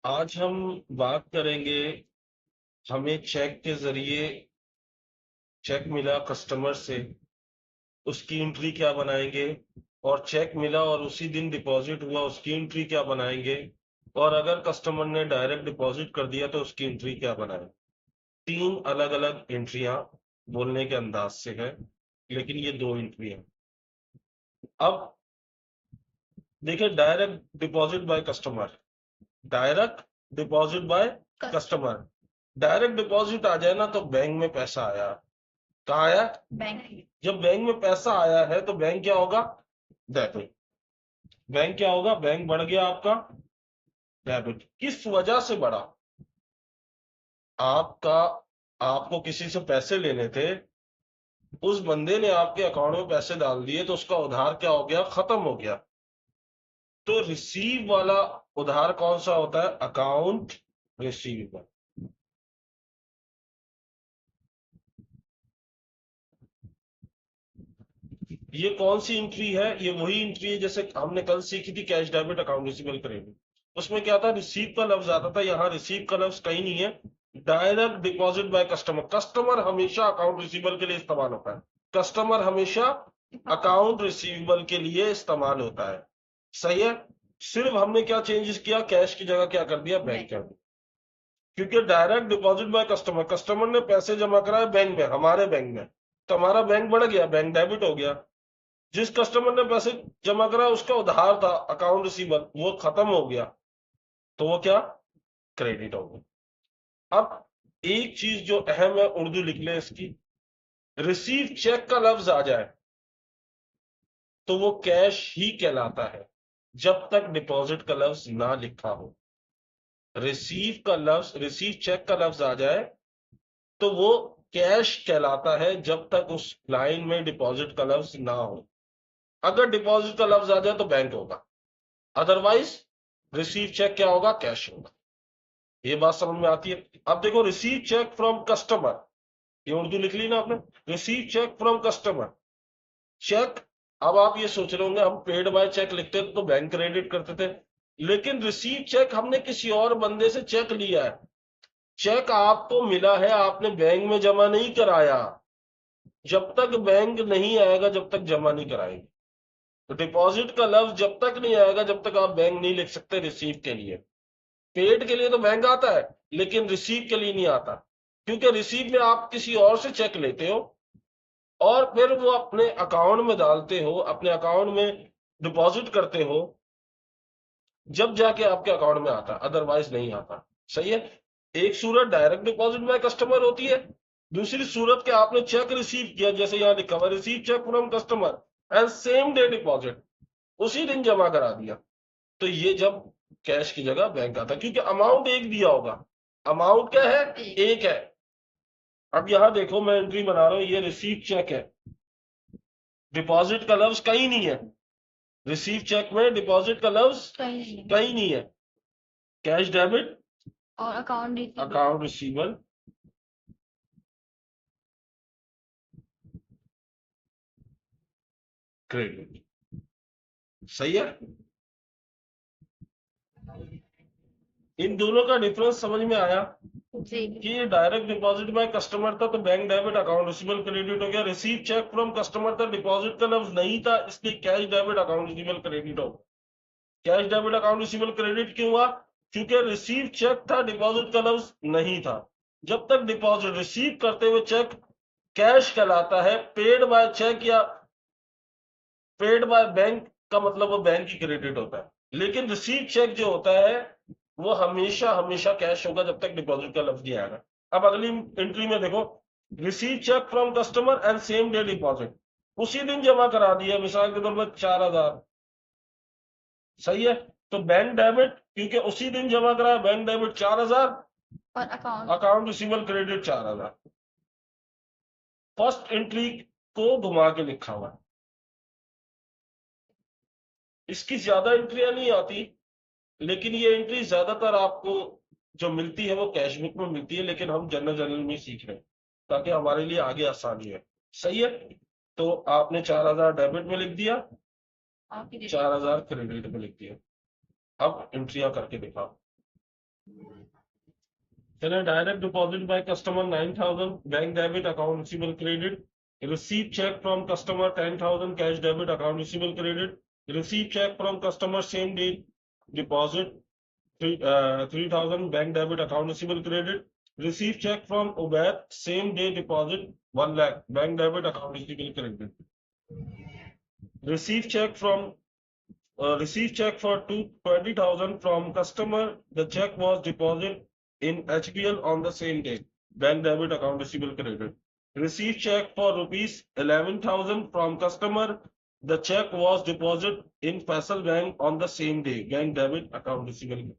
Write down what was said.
आज हम बात करेंगे। हमें चेक के जरिए चेक मिला कस्टमर से, उसकी एंट्री क्या बनाएंगे। और चेक मिला और उसी दिन डिपॉजिट हुआ, उसकी एंट्री क्या बनाएंगे। और अगर कस्टमर ने डायरेक्ट डिपॉजिट कर दिया तो उसकी एंट्री क्या बनाए। तीन अलग अलग एंट्रियां बोलने के अंदाज से है, लेकिन ये दो एंट्री है। अब देखिए, direct deposit by customer, direct deposit by customer. Direct deposit आ जाए ना तो बैंक में पैसा आया। कहाँ आया? बैंक। जब बैंक में पैसा आया है तो बैंक क्या होगा? डेबिट। बैंक क्या होगा? बैंक बढ़ गया आपका डेबिट। किस वजह से बढ़ा? आपका आपको किसी से पैसे लेने थे, उस बंदे ने आपके अकाउंट में पैसे डाल दिए तो उसका उधार क्या हो गया? खत्म हो गया। तो रिसीव वाला उधार कौन सा होता है? Account receivable. ये कौन सी एंट्री है? ये वही एंट्री है जैसे हमने कल सीखी थी, cash debit account receivable credit. उसमें क्या था? रिसीव का लफ्ज आता था, यहाँ रिसीव का लफ्ज कहीं नहीं है। Direct deposit by customer. Customer हमेशा अकाउंट रिसीवेबल के लिए इस्तेमाल होता है। कस्टमर हमेशा अकाउंट रिसीवेबल के लिए इस्तेमाल होता है। सही है। सिर्फ हमने क्या चेंजेस किया? कैश की जगह क्या कर दिया? बैंक कर दिया। क्योंकि direct deposit by customer, customer ने पैसे जमा कराए बैंक में, हमारे बैंक में, तो हमारा बैंक बढ़ गया, बैंक डेबिट हो गया। जिस कस्टमर ने पैसे जमा करा उसका उधार था अकाउंट रिसीवेबल, वो खत्म हो गया, तो वो क्या? क्रेडिट हो गया। अब एक चीज जो अहम है, उर्दू लिख ले इसकी। रिसीव चेक का लफ्ज आ जाए तो वो कैश ही कहलाता है जब तक डिपॉजिट का लफ्ज ना लिखा हो। रिसीव का लफ्ज, रिसीव चेक का लफ्ज आ जाए तो वो कैश कहलाता है जब तक उस लाइन में डिपॉजिट का लफ्ज ना हो। अगर डिपॉजिट का लफ्ज आ जाए तो बैंक होगा, अदरवाइज रिसीव चेक क्या होगा? कैश होगा। ये बात समझ में आती है? अब देखो, रिसीव चेक फ्रॉम कस्टमर, ये उर्दू लिख ली ना आपने। Receive cheque from customer, cheque. अब आप ये सोच रहे होंगे, हम पेड बाय चेक लिखते थे तो बैंक क्रेडिट करते थे, लेकिन रिसीव चेक हमने किसी और बंदे से चेक लिया है। चेक आपको मिला है, आपने बैंक में जमा नहीं कराया। जब तक बैंक नहीं आएगा जब तक जमा नहीं कराएंगे। तो डिपॉजिट का लफ्ज जब तक नहीं आएगा जब तक आप बैंक नहीं लिख सकते रिसीव के लिए। पेड के लिए तो बैंक आता है, लेकिन रिसीव के लिए नहीं आता। क्योंकि रिसीव में आप किसी और से चेक लेते हो और फिर वो अपने अकाउंट में डालते हो, अपने अकाउंट में डिपॉजिट करते हो, जब जाके आपके अकाउंट में आता, अदरवाइज नहीं आता। सही है। एक सूरत डायरेक्ट डिपॉजिट बाय कस्टमर होती है, दूसरी सूरत के आपने चेक रिसीव किया, जैसे यहां लिखा हुआ receive cheque from customer and same day deposit, उसी दिन जमा करा दिया। तो ये जब कैश की जगह बैंक आता, क्योंकि अमाउंट एक दिया होगा। अमाउंट क्या है? एक है। अब यहां देखो, मैं एंट्री बना रहा हूं, ये रिसीव चेक है, डिपॉजिट का लफ्ज कहीं नहीं है। रिसीव चेक में डिपॉजिट का लफ्ज कहीं नहीं है। कैश डेबिट और अकाउंट रिसीवेबल क्रेडिट। सही है। इन दोनों का डिफरेंस समझ में आया कि ये डायरेक्ट डिपॉजिट बाय कस्टमर था तो bank debit account receivable credit हो गया। रिसीव चेक फ्रॉम कस्टमर था, डिपॉजिट का लफ्ज नहीं था, इसलिए cash debit account receivable credit हो। Cash debit account receivable credit क्यों हुआ? क्योंकि रिसीव चेक था, डिपॉजिट का लफ्ज नहीं था। जब तक डिपॉजिट, रिसीव करते हुए चेक कैश कहलाता है। पेड बाय चेक या पेड बाय बैंक का मतलब वो बैंक ही क्रेडिट होता है, लेकिन रिसीव चेक जो होता है वो हमेशा हमेशा कैश होगा जब तक डिपॉजिट का लफ्ज नहीं आएगा। अब अगली एंट्री में देखो, receive cheque from customer and same day deposit, उसी दिन जमा करा दिया, मिसाल के तौर पर 4,000। सही है। तो बैंक डेबिट, क्योंकि उसी दिन जमा कराया, बैंक डेबिट 4,000 और account receivable credit 4,000। First entry को घुमा के लिखा हुआ है। इसकी ज्यादा एंट्रियां नहीं आती, लेकिन ये एंट्री ज्यादातर आपको जो मिलती है वो कैश बुक में मिलती है, लेकिन हम जनरल जनरल में सीख रहे हैं ताकि हमारे लिए आगे आसानी है। सही है। तो आपने 4,000 डेबिट में लिख दिया, 4,000 क्रेडिट में लिख दिया। अब एंट्रियां करके दिखाओ। Then a direct deposit by customer 9,000, bank debit, account receivable credit. Receive check from customer 10,000, cash debit, account receivable credit. Receive check from customer same day deposit 3,000, bank debit, account receivable credit. Receive check from Ubaid same day deposit 1 lakh, bank debit, account receivable credit. Receive check from Receive check for 20,000 from customer. The check was deposited in HBL on the same day. Bank debit, account receivable credit. Receive check for rupees 11,000 from customer. The check was deposited in Faisal Bank on the same day. Bank debit, account receivable